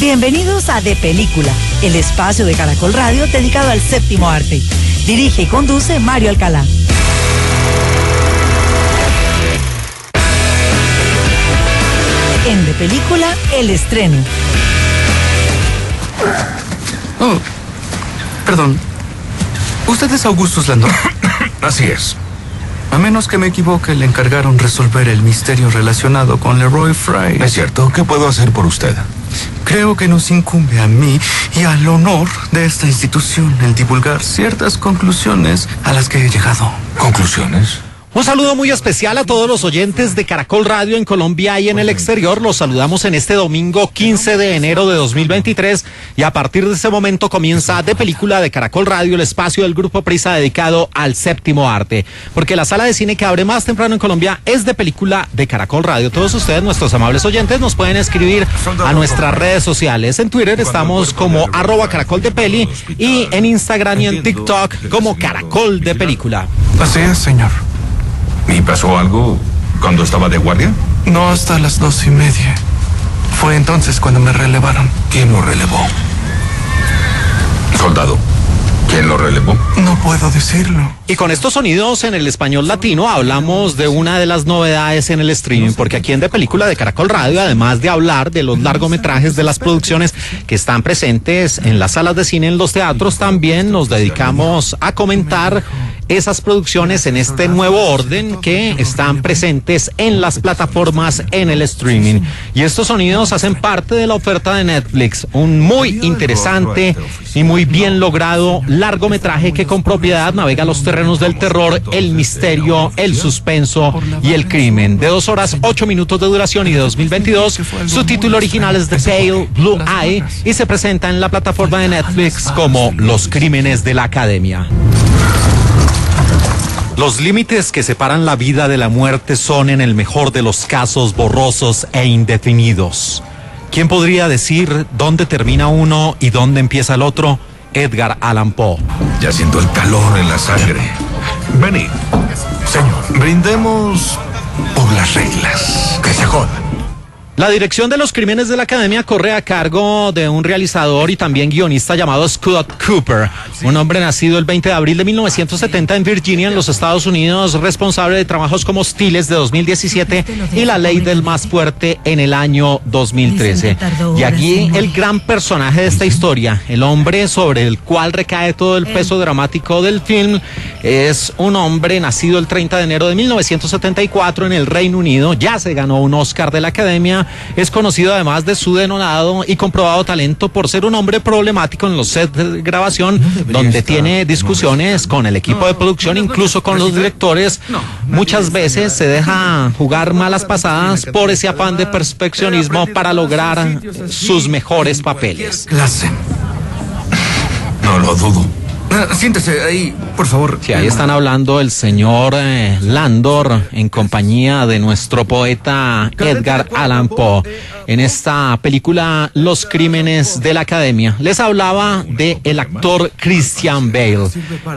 Bienvenidos a De Película, el espacio de Caracol Radio dedicado al séptimo arte. Dirige y conduce Mario Alcalá. En De Película, el estreno. Oh, perdón. ¿Usted es Augustus Landor? Así es. A menos que me equivoque, le encargaron resolver el misterio relacionado con Leroy Fry. ¿Es cierto? ¿Qué puedo hacer por usted? Creo que nos incumbe a mí y al honor de esta institución el divulgar ciertas conclusiones a las que he llegado. ¿Conclusiones? Un saludo muy especial a todos los oyentes de Caracol Radio en Colombia y en el exterior. Los saludamos en este domingo 15 de enero de 2023 y a partir de ese momento comienza De Película de Caracol Radio, el espacio del Grupo Prisa dedicado al séptimo arte. Porque la sala de cine que abre más temprano en Colombia es De Película de Caracol Radio. Todos ustedes, nuestros amables oyentes, nos pueden escribir a nuestras redes sociales. En Twitter estamos como @caracoldepeli y en Instagram y en TikTok como Caracol de Película. Así es, señor. ¿Y pasó algo cuando estaba de guardia? No hasta las 2:30. Fue entonces cuando me relevaron. ¿Quién lo relevó? Soldado, ¿quién lo relevó? No puedo decirlo. Y con estos sonidos en el español latino hablamos de una de las novedades en el streaming, porque aquí en De Película de Caracol Radio, además de hablar de los largometrajes, de las producciones que están presentes en las salas de cine, en los teatros, también nos dedicamos a comentar esas producciones en este nuevo orden que están presentes en las plataformas en el streaming. Y estos sonidos hacen parte de la oferta de Netflix, un muy interesante y muy bien logrado largometraje que con propiedad navega los terrenos del terror, el misterio, el suspenso y el crimen. De 2 horas 8 minutos de duración y de 2022, su título original es The Pale Blue Eye y se presenta en la plataforma de Netflix como Los Crímenes de la Academia. Los límites que separan la vida de la muerte son, en el mejor de los casos, borrosos e indefinidos. ¿Quién podría decir dónde termina uno y dónde empieza el otro? Edgar Allan Poe. Ya siento el calor en la sangre. Benny, señor, brindemos por las reglas. Que se jodan. La dirección de Los Crímenes de la Academia corre a cargo de un realizador y también guionista llamado Scott Cooper, un hombre nacido el 20 de abril de 1970 en Virginia, en los Estados Unidos, responsable de trabajos como Hostiles de 2017 y La Ley del Más Fuerte en el año 2013. Y aquí el gran personaje de esta historia, el hombre sobre el cual recae todo el peso dramático del film, es un hombre nacido el 30 de enero de 1974 en el Reino Unido, ya se ganó un Oscar de la Academia. Es conocido además de su denodado y comprobado talento por ser un hombre problemático en los sets de grabación, donde tiene discusiones con el equipo de producción, incluso con los directores. Muchas veces se deja jugar malas pasadas por ese afán de perfeccionismo para lograr sus mejores papeles. Clase. No lo dudo. Siéntese ahí, por favor. Sí, ahí están hablando el señor Landor en compañía de nuestro poeta Edgar Allan Poe en esta película Los Crímenes de la Academia. Les hablaba de el actor Christian Bale,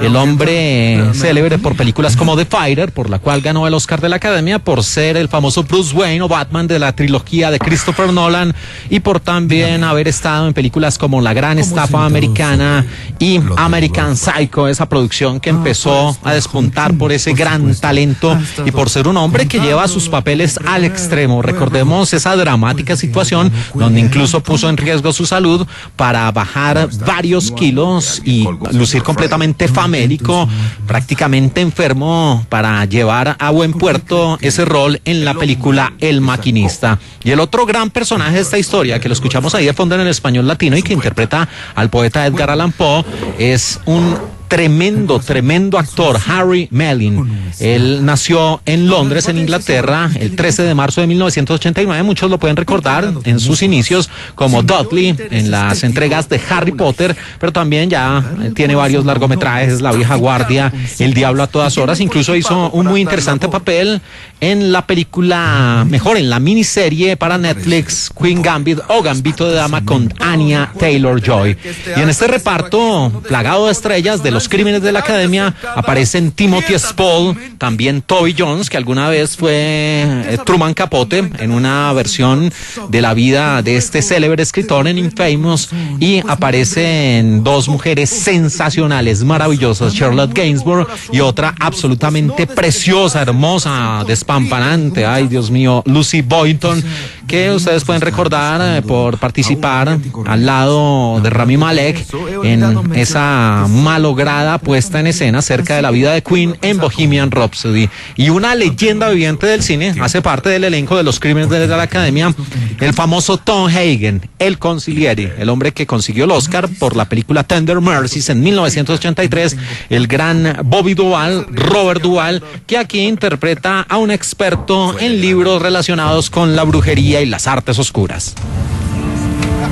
el hombre célebre por películas como The Fighter, por la cual ganó el Oscar de la Academia, por ser el famoso Bruce Wayne o Batman de la trilogía de Christopher Nolan y por también haber estado en películas como La Gran Estafa Americana y American Psycho, esa producción que empezó a despuntar por ese gran talento y por ser un hombre que lleva sus papeles al extremo. Recordemos esa dramática situación donde incluso puso en riesgo su salud para bajar varios kilos y lucir completamente famélico, prácticamente enfermo, para llevar a buen puerto ese rol en la película El Maquinista. Y el otro gran personaje de esta historia, que lo escuchamos ahí de fondo en el español latino y que interpreta al poeta Edgar Allan Poe, es un tremendo actor, Harry Melling. Él nació en Londres, en Inglaterra, el 13 de marzo de 1989. Muchos lo pueden recordar en sus inicios como Dudley en las entregas de Harry Potter, pero también ya tiene varios largometrajes, La Vieja Guardia, El Diablo a todas horas. Incluso hizo un muy interesante papel en la película, mejor, en la miniserie para Netflix, Queen Gambit o Gambito de Dama con Anya Taylor-Joy. Y en este reparto plagado de estrellas de los Los Crímenes de la Academia aparecen Timothy Spall, también Toby Jones, que alguna vez fue Truman Capote en una versión de la vida de este célebre escritor en Infamous, y aparecen dos mujeres sensacionales, maravillosas, Charlotte Gainsbourg y otra absolutamente preciosa, hermosa, despampanante, ay Dios mío, Lucy Boynton, que ustedes pueden recordar por participar al lado de Rami Malek en esa malograda puesta en escena acerca de la vida de Queen en Bohemian Rhapsody. Y una leyenda viviente del cine, hace parte del elenco de Los Crímenes de la Academia, el famoso Tom Hagen, el consigliere, el hombre que consiguió el Oscar por la película Tender Mercies en 1983, el gran Bobby Duvall, Robert Duvall, que aquí interpreta a un experto en libros relacionados con la brujería y las artes oscuras.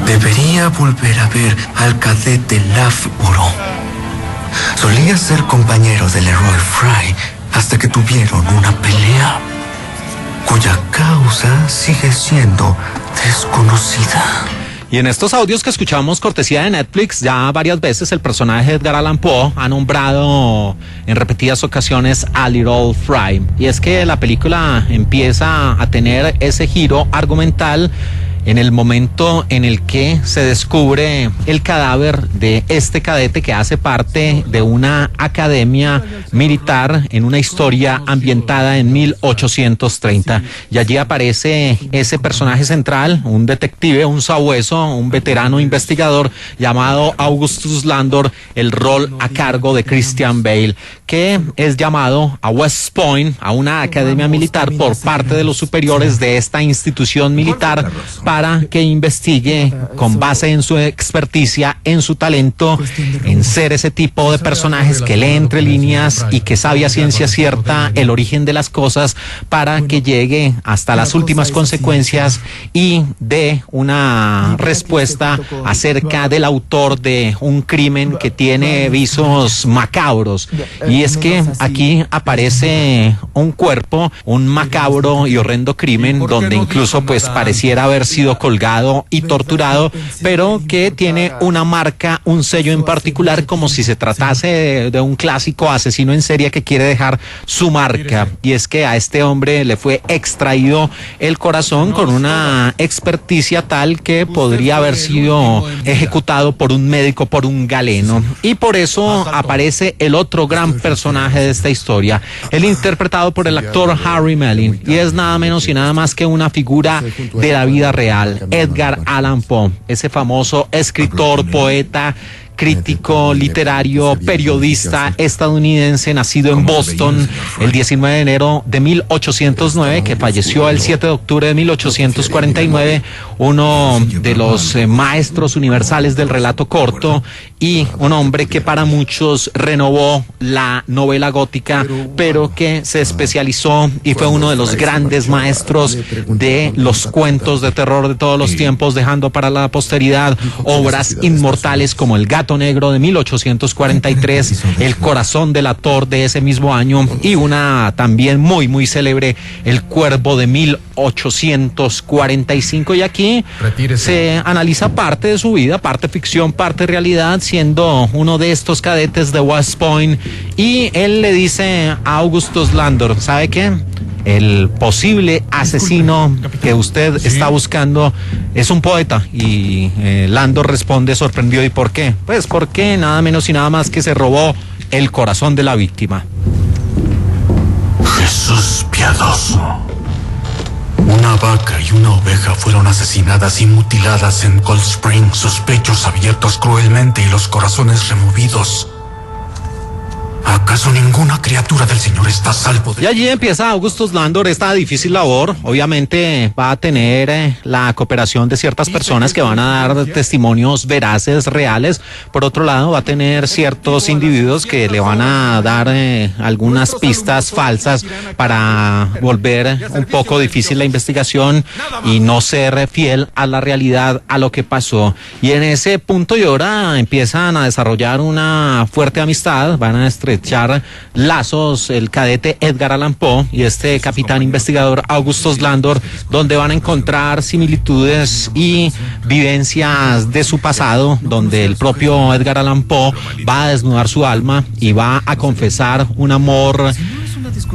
Debería volver a ver al cadete Loughborough. Solía ser compañero del Leroy Fry hasta que tuvieron una pelea cuya causa sigue siendo desconocida. Y en estos audios que escuchamos cortesía de Netflix, ya varias veces el personaje Edgar Allan Poe ha nombrado en repetidas ocasiones a Leroy Fry. Y es que la película empieza a tener ese giro argumental en el momento en el que se descubre el cadáver de este cadete que hace parte de una academia militar en una historia ambientada en 1830. Y allí aparece ese personaje central, un detective, un sabueso, un veterano investigador llamado Augustus Landor, el rol a cargo de Christian Bale, que es llamado a West Point, a una academia militar por parte de los superiores de esta institución militar, para que investigue con base en su experticia, en su talento, en ser ese tipo de personajes que lee entre líneas y que sabe a ciencia cierta el origen de las cosas, para que llegue hasta las últimas consecuencias y dé una respuesta acerca del autor de un crimen que tiene visos macabros. Y es que aquí aparece un cuerpo, un macabro y horrendo crimen donde incluso pues pareciera haber sido colgado y torturado, pero que tiene una marca, un sello en particular, como si se tratase de un clásico asesino en serie que quiere dejar su marca. Y es que a este hombre le fue extraído el corazón con una experticia tal que podría haber sido ejecutado por un médico, por un galeno. Y por eso aparece el otro gran personaje de esta historia, el interpretado por el actor Harry Melling, y es nada menos y nada más que una figura de la vida real, Edgar Allan Poe, ese famoso escritor, poeta, crítico literario, periodista estadounidense, nacido en Boston el 19 de enero de 1809, que falleció el 7 de octubre de 1849, uno de los maestros universales del relato corto y un hombre que para muchos renovó la novela gótica, pero que se especializó y fue uno de los grandes maestros de los cuentos de terror de todos los tiempos, dejando para la posteridad obras inmortales como El Gato Negro de 1843, El Corazón del Ator de ese mismo año, y una también muy muy célebre, El Cuervo de 1845. Y aquí se analiza parte de su vida, parte ficción, parte realidad, siendo uno de estos cadetes de West Point. Y él le dice a Augustus Landor: ¿sabe qué? El posible asesino que usted está buscando es un poeta. Y Landor responde sorprendido: ¿y por qué? Pues porque nada menos y nada más que se robó el corazón de la víctima. Jesús piadoso. Una vaca y una oveja fueron asesinadas y mutiladas en Cold Spring, sus pechos abiertos cruelmente y los corazones removidos. ¿Acaso ninguna criatura del Señor está a salvo de...? Y allí empieza Augustus Landor esta difícil labor. Obviamente va a tener la cooperación de ciertas personas que van a dar testimonios veraces, reales. Por otro lado, va a tener ciertos individuos que le van a dar algunas pistas falsas para volver un poco difícil la investigación y no ser fiel a la realidad, a lo que pasó. Y en ese punto y hora empiezan a desarrollar una fuerte amistad, van a estrechar estrechar lazos el cadete Edgar Allan Poe y este capitán investigador Augustus Landor, donde van a encontrar similitudes y vivencias de su pasado, donde el propio Edgar Allan Poe va a desnudar su alma y va a confesar un amor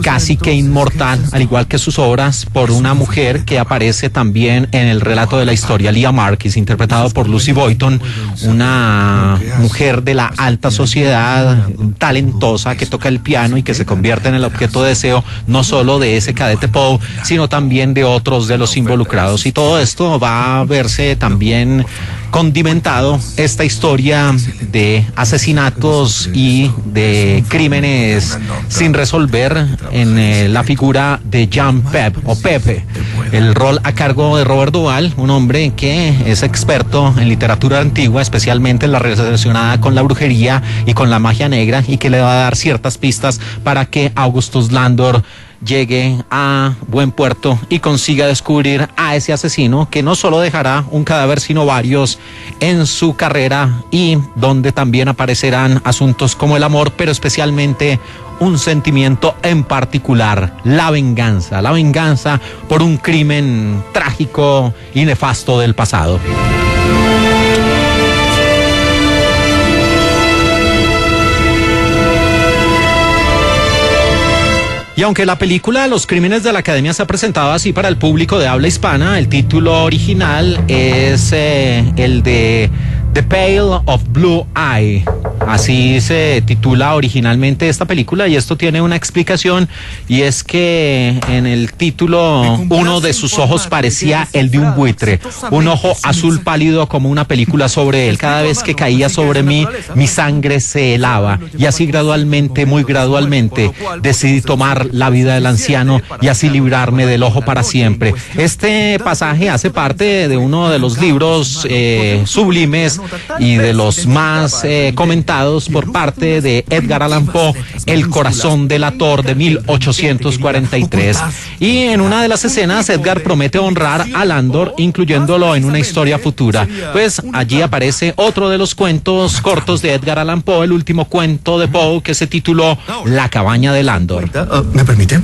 casi que inmortal, al igual que sus obras, por una mujer que aparece también en el relato de la historia, Lia Markis, interpretado por Lucy Boynton, una mujer de la alta sociedad, talentosa, que toca el piano y que se convierte en el objeto de deseo no solo de ese cadete Poe, sino también de otros de los involucrados. Y todo esto va a verse también condimentado, esta historia de asesinatos y de crímenes sin resolver, en la figura de Jean Pep o Pepe, el rol a cargo de Robert Duvall, un hombre que es experto en literatura antigua, especialmente en la relacionada con la brujería y con la magia negra, y que le va a dar ciertas pistas para que Augustus Landor llegue a buen puerto y consiga descubrir a ese asesino que no solo dejará un cadáver sino varios en su carrera, y donde también aparecerán asuntos como el amor, pero especialmente un sentimiento en particular, la venganza por un crimen trágico y nefasto del pasado. Y aunque la película Los Crímenes de la Academia se ha presentado así para el público de habla hispana, el título original es el de The Pale of Blue Eye. Así se titula originalmente esta película, y esto tiene una explicación, y es que en el título uno de sus ojos parecía el de un buitre, un ojo azul pálido como una película sobre él. Cada vez que caía sobre mí, mi sangre se helaba, y así gradualmente, muy gradualmente, decidí tomar la vida del anciano y así librarme del ojo para siempre. Este pasaje hace parte de uno de los libros sublimes y de los más comentados por parte de Edgar Allan Poe, El corazón delator, de 1843. Y en una de las escenas, Edgar promete honrar a Landor, incluyéndolo en una historia futura. Pues allí aparece otro de los cuentos cortos de Edgar Allan Poe, el último cuento de Poe, que se tituló La cabaña de Landor. ¿Me permite?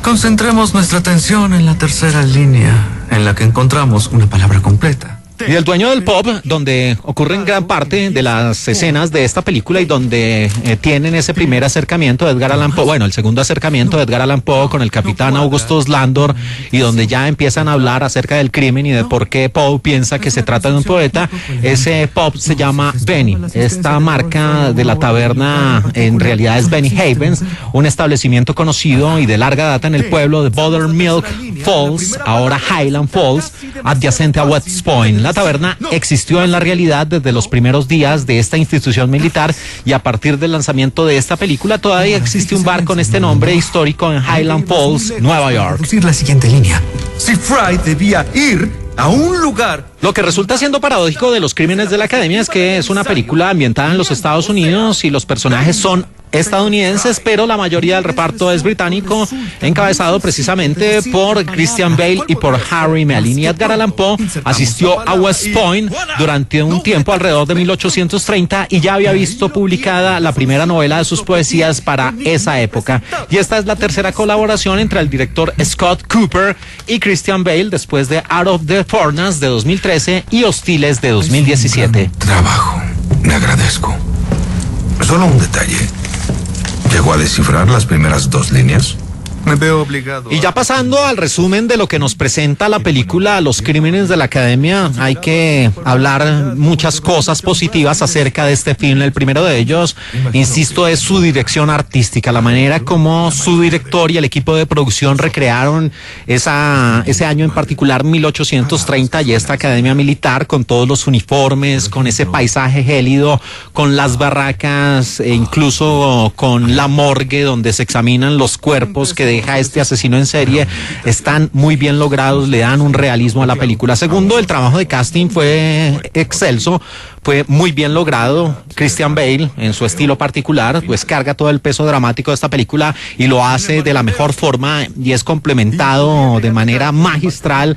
Concentremos nuestra atención en la tercera línea, en la que encontramos una palabra completa. Y El dueño del pub, donde ocurren gran parte de las escenas de esta película y donde tienen ese primer acercamiento de Edgar Allan Poe, bueno, el segundo acercamiento de Edgar Allan Poe con el capitán Augustus Landor, y donde ya empiezan a hablar acerca del crimen y de por qué Poe piensa que se trata de un poeta. Ese pub se llama Benny. Esta marca de la taberna en realidad es Benny Havens, un establecimiento conocido y de larga data en el pueblo de Buttermilk Falls, ahora Highland Falls, adyacente a West Point. La taberna existió en la realidad desde los primeros días de esta institución militar, y a partir del lanzamiento de esta película todavía existe un bar con este nombre histórico en Highland Falls, Nueva York. La siguiente línea. Si Fry debía ir a un lugar. Lo que resulta siendo paradójico de Los Crímenes de la Academia es que es una película ambientada en los Estados Unidos y los personajes son estadounidenses, pero la mayoría del reparto es británico, encabezado precisamente por Christian Bale y por Harry Melling. Y Edgar Allan Poe asistió a West Point durante un tiempo alrededor de 1830 y ya había visto publicada la primera novela de sus poesías para esa época. Y esta es la tercera colaboración entre el director Scott Cooper y Christian Bale, después de Out of the Furnace de 2013 y Hostiles de 2017. Trabajo, me agradezco. Solo un detalle. ¿Llegó a descifrar las primeras dos líneas? Me veo obligado. Y ya pasando al resumen de lo que nos presenta la película Los Crímenes de la Academia, hay que hablar muchas cosas positivas acerca de este film. El primero de ellos, insisto, es su dirección artística, la manera como su director y el equipo de producción recrearon ese año en particular, 1830, y esta academia militar con todos los uniformes, con ese paisaje gélido, con las barracas e incluso con la morgue donde se examinan los cuerpos que deja este asesino en serie están muy bien logrados, le dan un realismo a la película. Segundo, el trabajo de casting fue excelso, fue muy bien logrado. Christian Bale, en su estilo particular, pues carga todo el peso dramático de esta película y lo hace de la mejor forma y es complementado de manera magistral,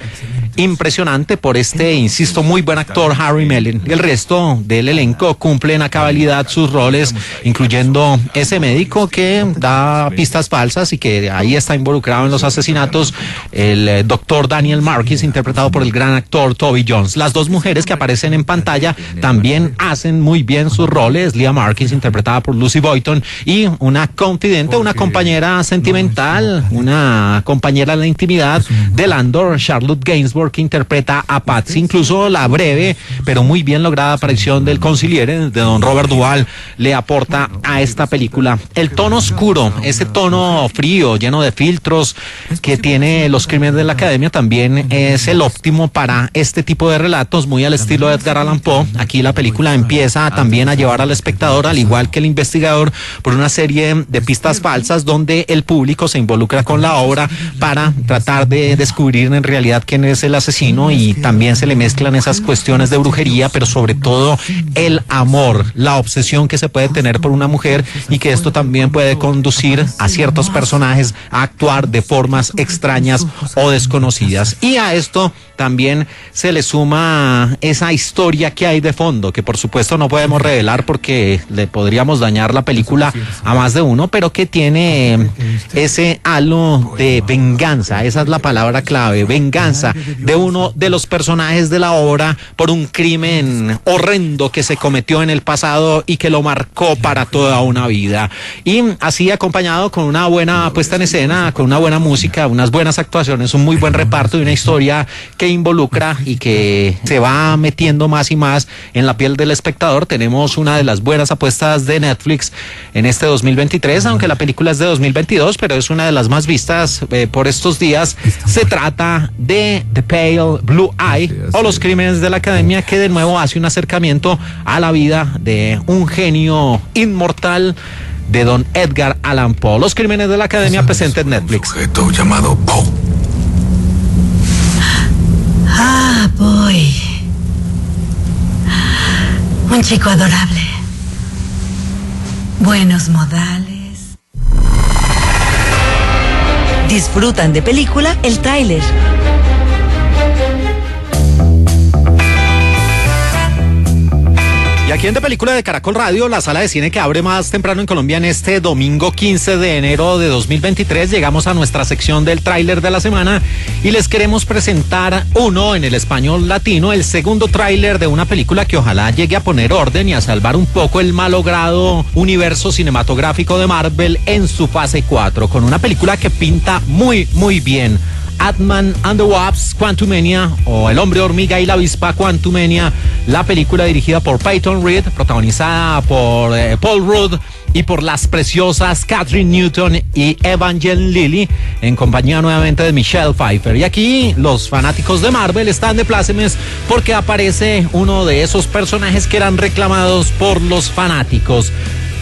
impresionante por este, insisto, muy buen actor Harry Mellon. El resto del elenco cumplen a cabalidad sus roles, incluyendo ese médico que da pistas falsas y que ahí está involucrado en los asesinatos, el doctor Daniel Marquis, interpretado por el gran actor Toby Jones. Las dos mujeres que aparecen en pantalla también hacen muy bien sus roles. Leah Marquis, interpretada por Lucy Boynton, y una confidente, una compañera sentimental, una compañera de la intimidad de Landor, Charlotte Gainsbourg, que interpreta a Patsy. Incluso la breve pero muy bien lograda aparición del consigliere de don Robert Duvall le aporta a esta película el tono oscuro, ese tono frío, lleno de filtros que tiene Los Crímenes de la Academia. También es el óptimo para este tipo de relatos, muy al estilo de Edgar Allan Poe. Aquí la película empieza también a llevar al espectador, al igual que el investigador, por una serie de pistas falsas donde el público se involucra con la obra para tratar de descubrir en realidad quién es el asesino, y también se le mezclan esas cuestiones de brujería, pero sobre todo el amor, la obsesión que se puede tener por una mujer, y que esto también puede conducir a ciertos personajes a actuar de formas extrañas o desconocidas. Y a esto también se le suma esa historia que hay de fondo, que por supuesto no podemos revelar porque le podríamos dañar la película a más de uno, pero que tiene ese halo de venganza. Esa es la palabra clave, venganza de uno de los personajes de la obra por un crimen horrendo que se cometió en el pasado y que lo marcó para toda una vida. Y así, acompañado con una buena puesta en escena, con una buena música, unas buenas actuaciones, un muy buen reparto y una historia que involucra y que se va metiendo más y más en la piel del espectador, tenemos una de las buenas apuestas de Netflix en este 2023, aunque la película es de 2022, pero es una de las más vistas por estos días. Se trata de The Pale Blue Eye, o Los Crímenes de la Academia, que de nuevo hace un acercamiento a la vida de un genio inmortal de don Edgar Allan Poe. Los Crímenes de la Academia, presente en Netflix. Un sujeto llamado Poe. Ah, Boy. Un chico adorable. Buenos modales. Disfrutan de película el tráiler. Y aquí en De Película de Caracol Radio, la sala de cine que abre más temprano en Colombia en este domingo 15 de enero de 2023, llegamos a nuestra sección del tráiler de la semana y les queremos presentar uno en el español latino, el segundo tráiler de una película que ojalá llegue a poner orden y a salvar un poco el malogrado universo cinematográfico de Marvel en su fase 4, con una película que pinta muy, muy bien. Ant-Man and the Wasp: Quantumania, o El Hombre Hormiga y la Avispa Quantumania, la película dirigida por Peyton Reed, protagonizada por Paul Rudd y por las preciosas Catherine Newton y Evangeline Lilly, en compañía nuevamente de Michelle Pfeiffer. Y aquí los fanáticos de Marvel están de plácemes porque aparece uno de esos personajes que eran reclamados por los fanáticos.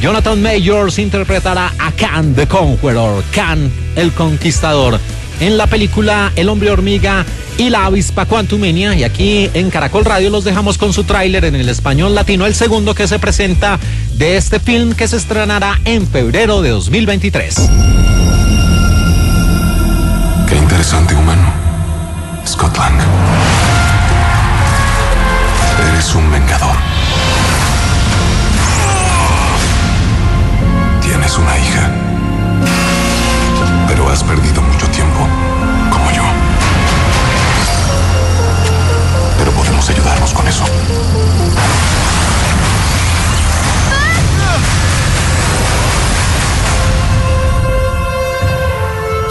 Jonathan Majors interpretará a Khan the Conqueror, Khan el Conquistador, en la película El Hombre Hormiga y la Avispa Quantumania. Y aquí en Caracol Radio los dejamos con su tráiler en el español latino, el segundo que se presenta de este film, que se estrenará en febrero de 2023. Qué interesante, humano. Scott Lang. Eres un vengador. Tienes una hija, pero has perdido mucho tiempo, como yo. Pero podemos ayudarnos con eso.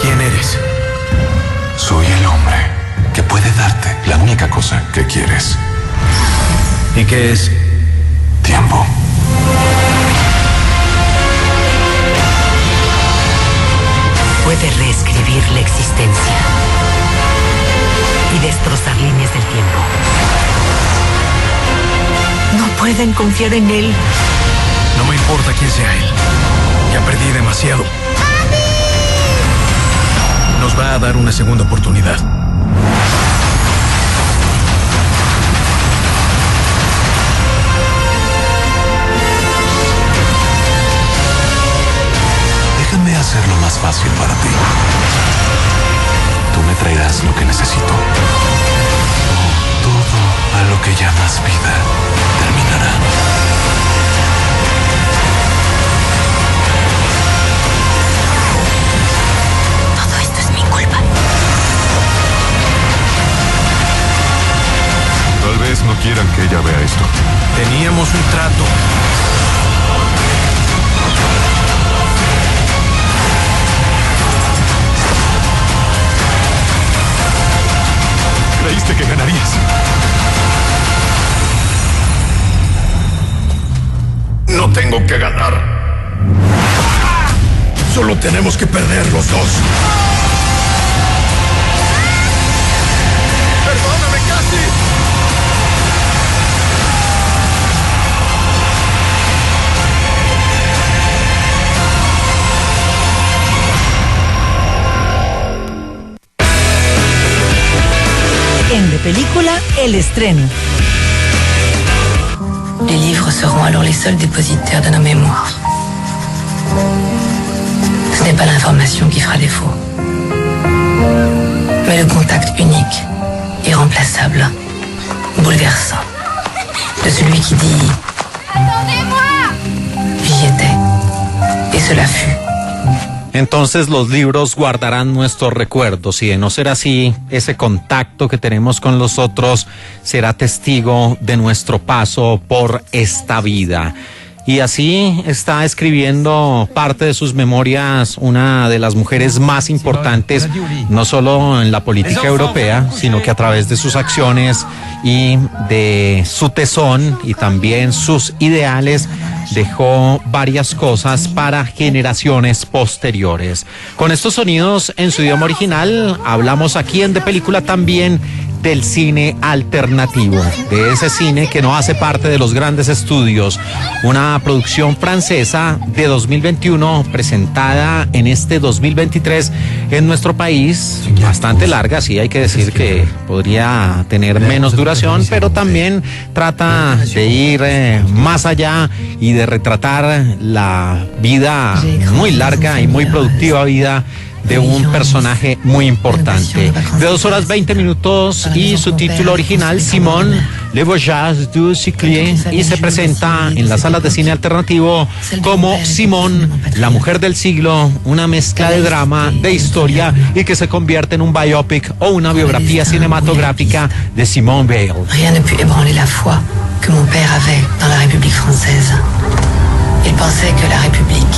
¿Quién eres? Soy el hombre que puede darte la única cosa que quieres. ¿Y qué es? Tiempo. Puede reescribir la existencia y destrozar líneas del tiempo. No pueden confiar en él. No me importa quién sea él. Ya perdí demasiado. nos va a dar una segunda oportunidad. Déjame hacerlo más fácil para ti. Tú me traerás lo que necesito. Todo a lo que llamas vida terminará. Todo esto es mi culpa. Tal vez no quieran que ella vea esto. Teníamos un trato. Creíste que ganarías. No tengo que ganar. Solo tenemos que perder los dos. ¡Perdóname, Cassie! En De Película, el estreno. Les livres seront alors les seuls dépositaires de nos mémoires. Ce n'est pas l'information qui fera défaut, mais le contact unique, irremplaçable, bouleversant, de celui qui dit « Attendez-moi !» J'y étais, et cela fut. Entonces los libros guardarán nuestros recuerdos y de no ser así, ese contacto que tenemos con los otros será testigo de nuestro paso por esta vida. Y así está escribiendo parte de sus memorias una de las mujeres más importantes, no solo en la política europea, sino que a través de sus acciones y de su tesón y también sus ideales, dejó varias cosas para generaciones posteriores. Con estos sonidos en su idioma original, hablamos aquí en De Película también del cine alternativo, de ese cine que no hace parte de los grandes estudios. Una producción francesa de 2021 presentada en este 2023 en nuestro país, bastante larga, sí hay que decir que podría tener menos duración, pero también trata de ir más allá y de retratar la vida muy larga y muy productiva vida de un personaje muy importante. De 2 horas 20 minutos y su título original, Simone, Le Voyage du Cyclier, y se presenta en las salas de cine alternativo como Simone, la mujer del siglo, una mezcla de drama, de historia y que se convierte en un biopic o una biografía cinematográfica de Simone Veil. Rien ne put ébranler la foi que mon père avait dans la République française. Il pensait que la République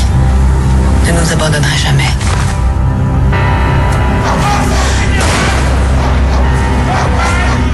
ne nous abandonnerait jamais.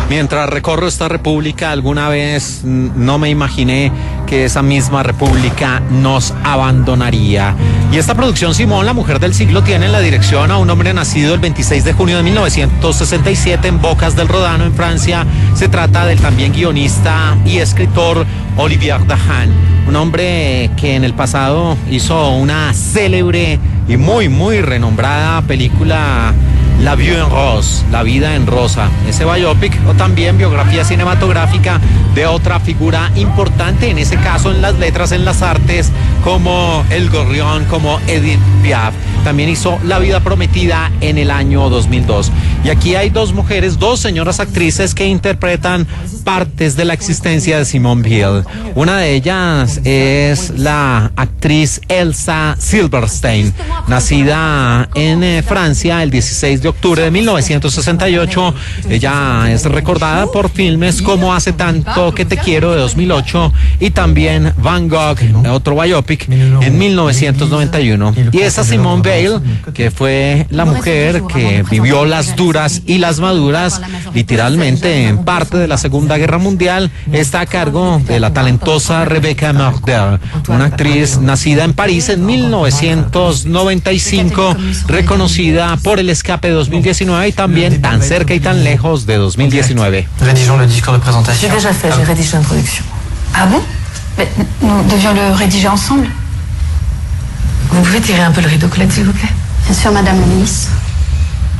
Mientras recorro esta república, alguna vez no me imaginé que esa misma república nos abandonaría. Y esta producción, Simón, la mujer del siglo, tiene en la dirección a un hombre nacido el 26 de junio de 1967 en Bocas del Rodano, en Francia. Se trata del también guionista y escritor Olivier Dahan, un hombre que en el pasado hizo una célebre y muy renombrada película, La Vie en Rose, La Vida en Rosa, ese biopic o también biografía cinematográfica de otra figura importante, en ese caso en las letras, en las artes, como El Gorrión, como Edith Piaf. También hizo La Vida Prometida en el año 2002. Y aquí hay dos mujeres, dos señoras actrices que interpretan partes de la existencia de Simone Veil. Una de ellas es la actriz Elsa Silverstein, nacida en Francia el 16 de octubre de 1968. Ella es recordada por filmes como Hace tanto que te quiero de 2008 y también Van Gogh, otro biopic, en 1991. Y esa Simone Veil, que fue la mujer que vivió las duras y las maduras, literalmente en parte de la Segunda Guerra Mundial, está a cargo de la talentosa Rebecca Marder, una actriz nacida en París en 1995, reconocida por El Escape de 2019 y también Tan cerca y tan lejos de 2019. Rédigeons le discours de présentation. J'ai déjà fait, j'ai rédigé l'introduction. Ah bon? Mais nous devions le rédiger ensemble. Vous pouvez tirer un peu le rideau, Colette, s'il vous plaît? Bien sûr, Madame la Ministre.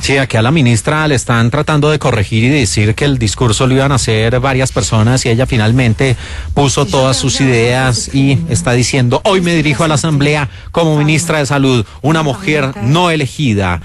Sí, aquí a la ministra le están tratando de corregir y decir que el discurso lo iban a hacer varias personas y ella finalmente puso todas sus ideas y está diciendo: hoy me dirijo a la Asamblea como ministra de Salud, una mujer no elegida,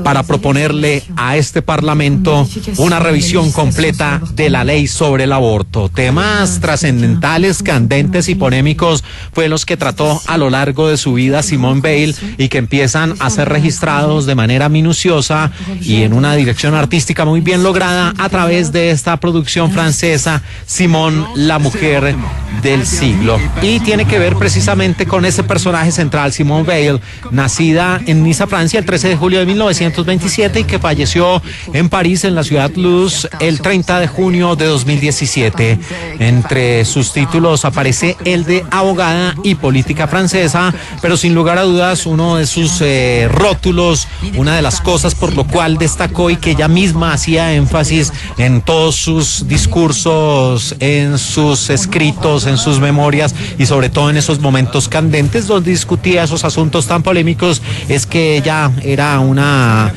para proponerle a este Parlamento una revisión completa de la ley sobre el aborto. Temas trascendentales, candentes y polémicos fue los que trató a lo largo de su vida Simone Veil y que empiezan a ser registrados de manera minuciosa y en una dirección artística muy bien lograda a través de esta producción francesa, Simone, la mujer del siglo. Y tiene que ver precisamente con ese personaje central, Simone Veil, nacida en Niza, Francia, el 13 de julio de 1927 y que falleció en París, en la ciudad Luz, el 30 de junio de 2017. Entre sus títulos aparece el de abogada y política francesa, pero sin lugar a dudas uno de sus rótulos, una de las cosas por lo cual destacó y que ella misma hacía énfasis en todos sus discursos, en sus escritos, en sus memorias y sobre todo en esos momentos candentes donde discutía esos asuntos tan polémicos, es que ella era una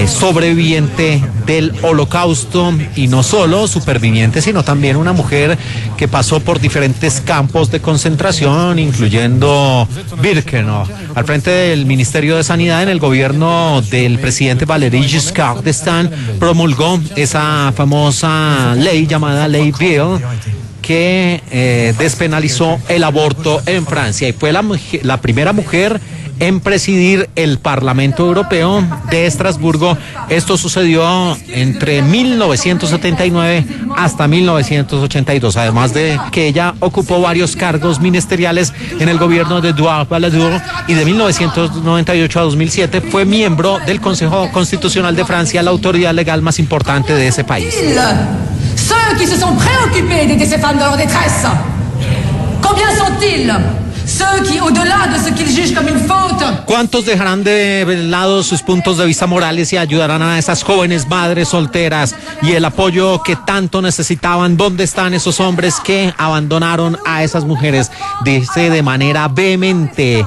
sobreviviente del Holocausto y no solo superviviente, sino también una mujer que pasó por diferentes campos de concentración, incluyendo Birkenau, al frente del Ministerio de Sanidad en el gobierno del presidente Valéry Giscard d'Estaing. Promulgó esa famosa ley llamada Ley Veil, que despenalizó el aborto en Francia y fue la primera mujer en presidir el Parlamento Europeo de Estrasburgo. Esto sucedió entre 1979 hasta 1982, además de que ella ocupó varios cargos ministeriales en el gobierno de Édouard Balladur y de 1998 a 2007 fue miembro del Consejo Constitucional de Francia, la autoridad legal más importante de ese país. Ceux qui se sont préoccupés de ces femmes dans leur détresse, combien sont-ils? Ceux qui, au-delà de ce qu'ils jugent comme une faute. ¿Cuántos dejarán de lado sus puntos de vista morales y ayudarán a esas jóvenes madres solteras y el apoyo que tanto necesitaban? ¿Dónde están esos hombres que abandonaron a esas mujeres? Dice de manera vehemente,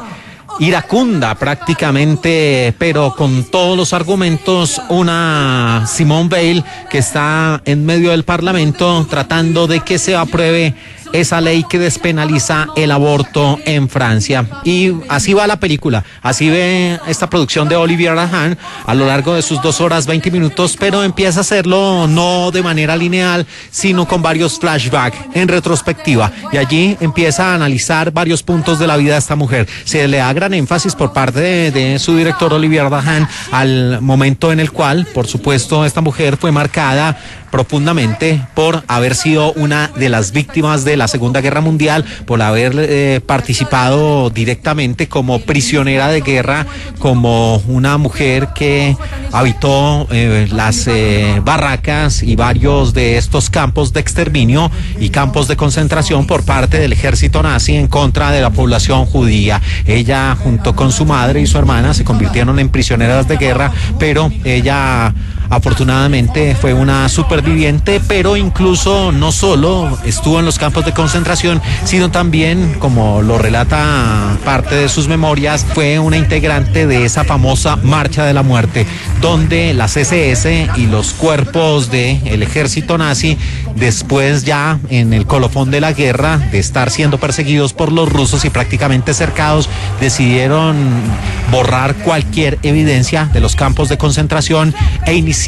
iracunda prácticamente, pero con todos los argumentos, una Simone Veil que está en medio del Parlamento tratando de que se apruebe esa ley que despenaliza el aborto en Francia. Y así va la película, así ve esta producción de Olivier Dahan a lo largo de sus 2 horas 20 minutos, pero empieza a hacerlo no de manera lineal, sino con varios flashbacks en retrospectiva, y allí empieza a analizar varios puntos de la vida de esta mujer. Se le da gran énfasis por parte de su director Olivier Dahan al momento en el cual, por supuesto, esta mujer fue marcada profundamente por haber sido una de las víctimas de la Segunda Guerra Mundial, por haber participado directamente como prisionera de guerra, como una mujer que habitó las barracas y varios de estos campos de exterminio y campos de concentración por parte del ejército nazi en contra de la población judía. Ella, junto con su madre y su hermana, se convirtieron en prisioneras de guerra, pero ella afortunadamente fue una superviviente, pero incluso no solo estuvo en los campos de concentración, sino también, como lo relata parte de sus memorias, fue una integrante de esa famosa Marcha de la Muerte, donde las SS y los cuerpos del ejército nazi, después ya en el colofón de la guerra, de estar siendo perseguidos por los rusos y prácticamente cercados, decidieron borrar cualquier evidencia de los campos de concentración e iniciar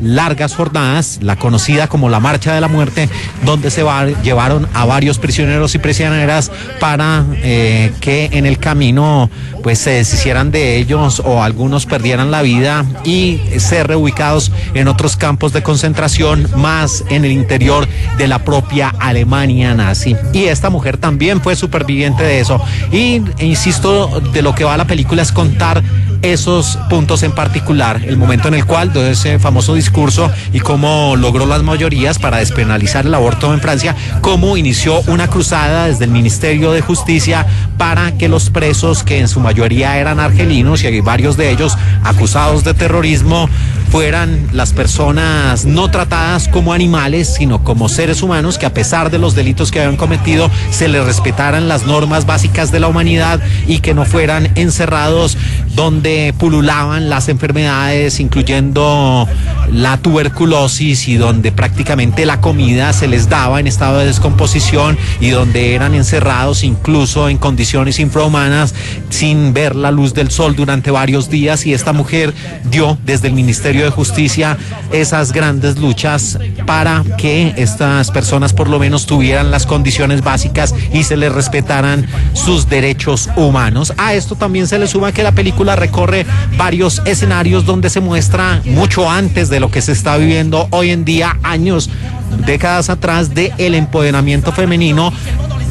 largas jornadas, la conocida como la Marcha de la Muerte, donde se llevaron a varios prisioneros y prisioneras para que en el camino pues se deshicieran de ellos o algunos perdieran la vida y ser reubicados en otros campos de concentración más en el interior de la propia Alemania nazi. Y esta mujer también fue superviviente de eso. Y insisto, de lo que va la película es contar esos puntos en particular, el momento en el cual todo ese famoso discurso y cómo logró las mayorías para despenalizar el aborto en Francia, cómo inició una cruzada desde el Ministerio de Justicia para que los presos, que en su mayoría eran argelinos y varios de ellos acusados de terrorismo, fueran las personas no tratadas como animales, sino como seres humanos, que a pesar de los delitos que habían cometido, se les respetaran las normas básicas de la humanidad y que no fueran encerrados donde pululaban las enfermedades, incluyendo la tuberculosis, y donde prácticamente la comida se les daba en estado de descomposición y donde eran encerrados incluso en condiciones infrahumanas sin ver la luz del sol durante varios días. Y esta mujer dio desde el Ministerio de Justicia esas grandes luchas para que estas personas por lo menos tuvieran las condiciones básicas y se les respetaran sus derechos humanos. A esto también se le suma que la película recorre varios escenarios donde se muestra mucho antes de lo que se está viviendo hoy en día, años, décadas atrás, de el empoderamiento femenino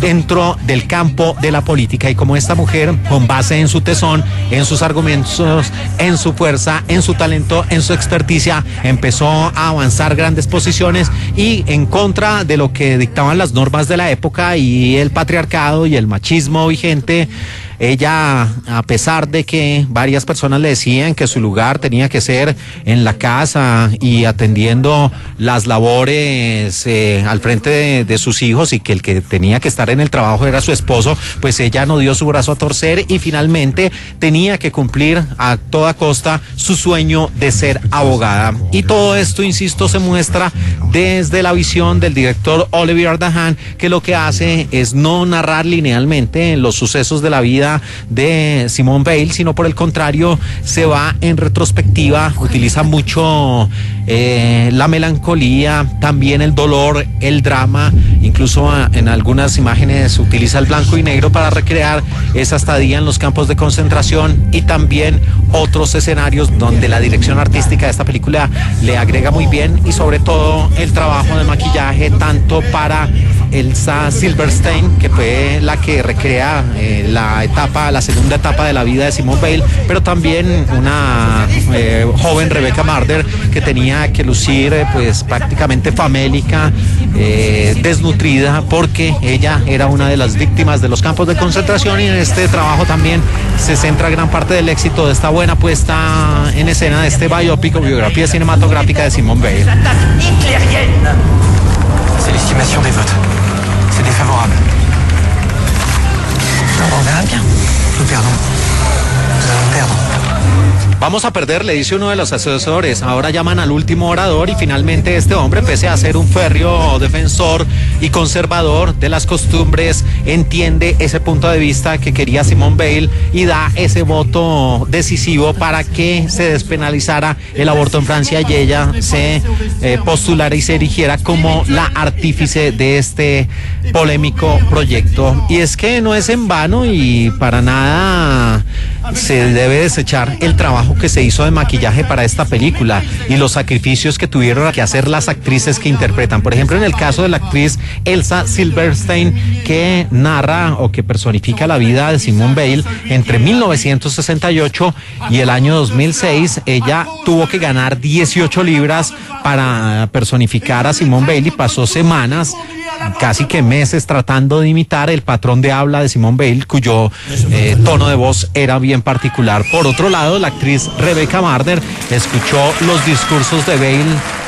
dentro del campo de la política, y como esta mujer, con base en su tesón, en sus argumentos, en su fuerza, en su talento, en su experticia, empezó a avanzar grandes posiciones y en contra de lo que dictaban las normas de la época y el patriarcado y el machismo vigente. Ella, a pesar de que varias personas le decían que su lugar tenía que ser en la casa y atendiendo las labores al frente de sus hijos, y que el que tenía que estar en el trabajo era su esposo, pues ella no dio su brazo a torcer y finalmente tenía que cumplir a toda costa su sueño de ser abogada. Y todo esto, insisto, se muestra desde la visión del director Olivier Dahan, que lo que hace es no narrar linealmente los sucesos de la vida de Simone Veil, sino por el contrario se va en retrospectiva, utiliza mucho la melancolía, también el dolor, el drama, incluso en algunas imágenes utiliza el blanco y negro para recrear esa estadía en los campos de concentración, y también otros escenarios donde la dirección artística de esta película le agrega muy bien, y sobre todo el trabajo de maquillaje tanto para Elsa Silverstein, que fue la que recrea la segunda etapa de la vida de Simone Veil, pero también una joven Rebecca Marder, que tenía que lucir pues prácticamente famélica, desnutrida, porque ella era una de las víctimas de los campos de concentración, y en este trabajo también se centra gran parte del éxito de esta buena puesta en escena de este biopic o biografía cinematográfica de Simone Veil. C'est l'estimation des votes. C'est défavorable. On verra bien. Nous perdons. Nous allons perdre. Vamos a perder, le dice uno de los asesores. Ahora llaman al último orador y finalmente este hombre, pese a ser un férreo defensor y conservador de las costumbres, entiende ese punto de vista que quería Simone Veil y da ese voto decisivo para que se despenalizara el aborto en Francia y ella se postulara y se erigiera como la artífice de este polémico proyecto. Y es que no es en vano y para nada se debe desechar el trabajo que se hizo de maquillaje para esta película y los sacrificios que tuvieron que hacer las actrices que interpretan. Por ejemplo, en el caso de la actriz Elsa Silverstein, que narra o que personifica la vida de Simone Veil entre 1968 y el año 2006, ella tuvo que ganar 18 libras para personificar a Simone Veil y pasó semanas, casi que meses, tratando de imitar el patrón de habla de Simone Veil, cuyo tono de voz era bien particular. Por otro lado, la actriz Rebecca Marder escuchó los discursos de Veil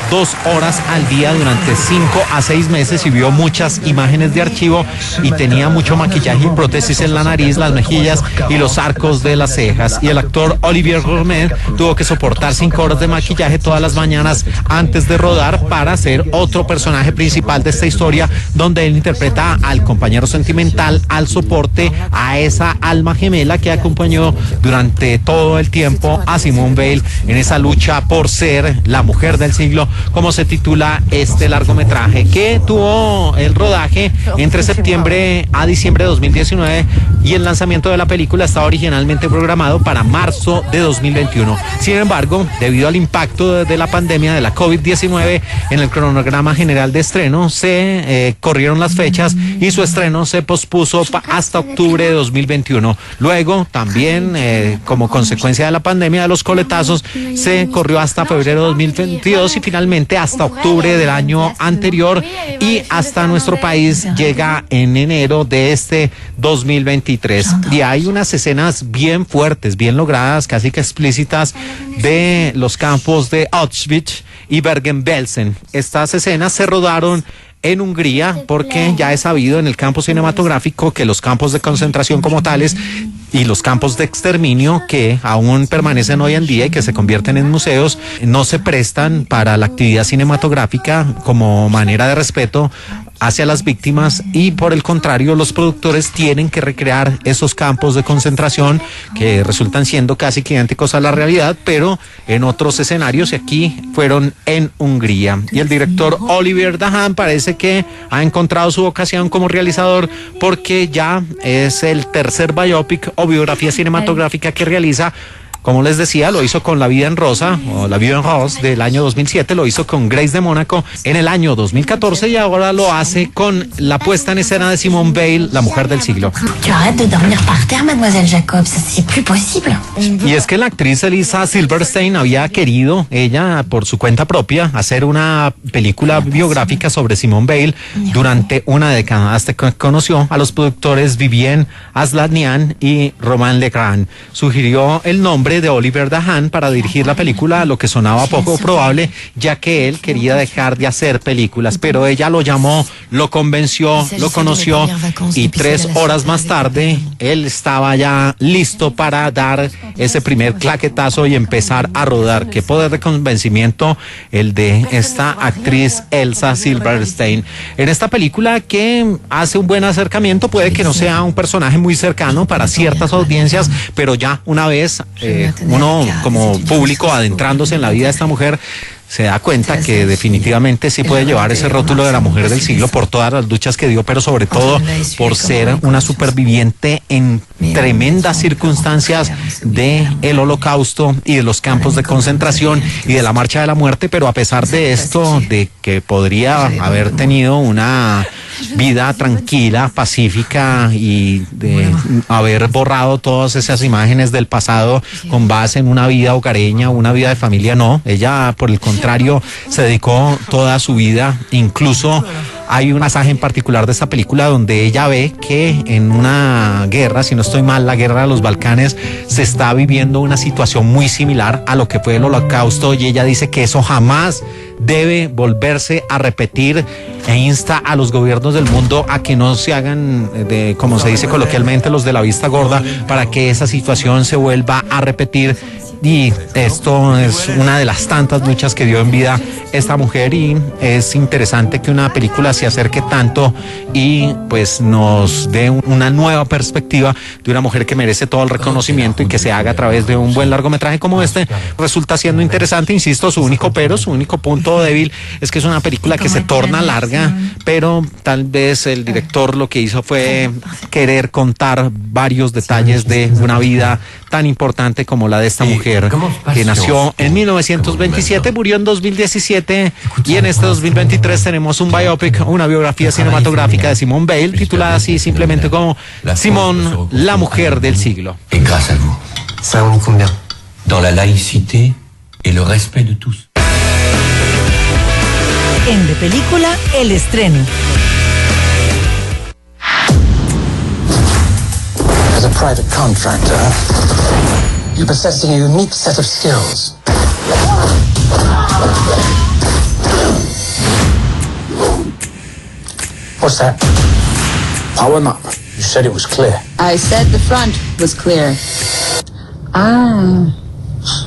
2 horas al día durante 5 a 6 meses y vio muchas imágenes de archivo y tenía mucho maquillaje y prótesis en la nariz, las mejillas y los arcos de las cejas. Y el actor Olivier Gourmet tuvo que soportar 5 horas de maquillaje todas las mañanas antes de rodar para ser otro personaje principal de esta historia, donde él interpreta al compañero sentimental, al soporte, a esa alma gemela que acompañó durante todo el tiempo a Simone Veil en esa lucha por ser la mujer del siglo, como se titula este largometraje, que tuvo el rodaje entre septiembre a diciembre de 2019 y el lanzamiento de la película estaba originalmente programado para marzo de 2021. Sin embargo, debido al impacto de la pandemia de la COVID-19 en el cronograma general de estreno, se corrieron las fechas y su estreno se pospuso hasta octubre de 2021. Luego, también como consecuencia de la pandemia de los coletazos, se corrió hasta febrero de 2022 y finalmente originalmente hasta octubre del año anterior y hasta nuestro país llega en enero de este 2023. Y hay unas escenas bien fuertes, bien logradas, casi que explícitas, de los campos de Auschwitz y Bergen-Belsen. Estas escenas se rodaron en Hungría, porque ya es sabido en el campo cinematográfico que los campos de concentración como tales y los campos de exterminio que aún permanecen hoy en día y que se convierten en museos no se prestan para la actividad cinematográfica como manera de respeto hacia las víctimas, y por el contrario los productores tienen que recrear esos campos de concentración que resultan siendo casi que idénticos a la realidad, pero en otros escenarios, y aquí fueron en Hungría. Y el director Oliver Dahan parece que ha encontrado su vocación como realizador, porque ya es el tercer biopic o biografía cinematográfica que realiza. Como les decía, lo hizo con La vida en rosa, o La vida en rose, del año 2007, lo hizo con Grace de Mónaco en el año 2014 y ahora lo hace con la puesta en escena de Simone Weil, La mujer del siglo. Tu arrêtes de dormir par terre, mademoiselle Jacobs, c'est plus possible. Y es que la actriz Elisa Silverstein había querido, ella por su cuenta propia, hacer una película biográfica sobre Simone Weil durante una década, hasta que conoció a los productores Vivien Aslanian y Romain Legrand. Sugirió el nombre de Oliver Dahan para dirigir la película, lo que sonaba poco probable, ya que él quería dejar de hacer películas, pero ella lo llamó, lo convenció, lo conoció, y 3 horas más tarde él estaba ya listo para dar ese primer claquetazo y empezar a rodar. Qué poder de convencimiento el de esta actriz Elsa Silverstein en esta película, que hace un buen acercamiento. Puede que no sea un personaje muy cercano para ciertas audiencias, pero ya una vez uno como público adentrándose en la vida de esta mujer se da cuenta que definitivamente sí puede llevar ese rótulo de la mujer del siglo por todas las luchas que dio, pero sobre todo por ser una superviviente en tremendas circunstancias de el Holocausto y de los campos de concentración y de la Marcha de la Muerte. Pero a pesar de esto, de que podría haber tenido una vida tranquila, pacífica, y de haber borrado todas esas imágenes del pasado con base en una vida hogareña, una vida de familia, no. Ella, por el contrario, se dedicó toda su vida. Incluso hay un pasaje en particular de esta película donde ella ve que en una guerra, si no estoy mal, la guerra de los Balcanes, se está viviendo una situación muy similar a lo que fue el Holocausto, y ella dice que eso jamás debe volverse a repetir, e insta a los gobiernos del mundo a que no se hagan, como se dice coloquialmente, los de la vista gorda, para que esa situación se vuelva a repetir. Y esto es una de las tantas luchas que dio en vida esta mujer, y es interesante que una película se acerque tanto y pues nos dé una nueva perspectiva de una mujer que merece todo el reconocimiento, y que se haga a través de un buen largometraje como este. Resulta siendo interesante, insisto, su único punto débil es que es una película que se torna larga, pero tal vez el director lo que hizo fue querer contar varios detalles de una vida tan importante como la de esta mujer, que nació en 1927, murió en 2017, y en este 2023 tenemos un biopic, una biografía cinematográfica de Simone Weil, titulada así simplemente como Simone, la mujer del siglo. Et grâce à vous. Ça vous convient. Dans la laïcité et le respect de tous. En De Película, el estreno. As a private contractor, you possess a unique set of skills. What's that? Power up. You said it was clear. I said the front was clear.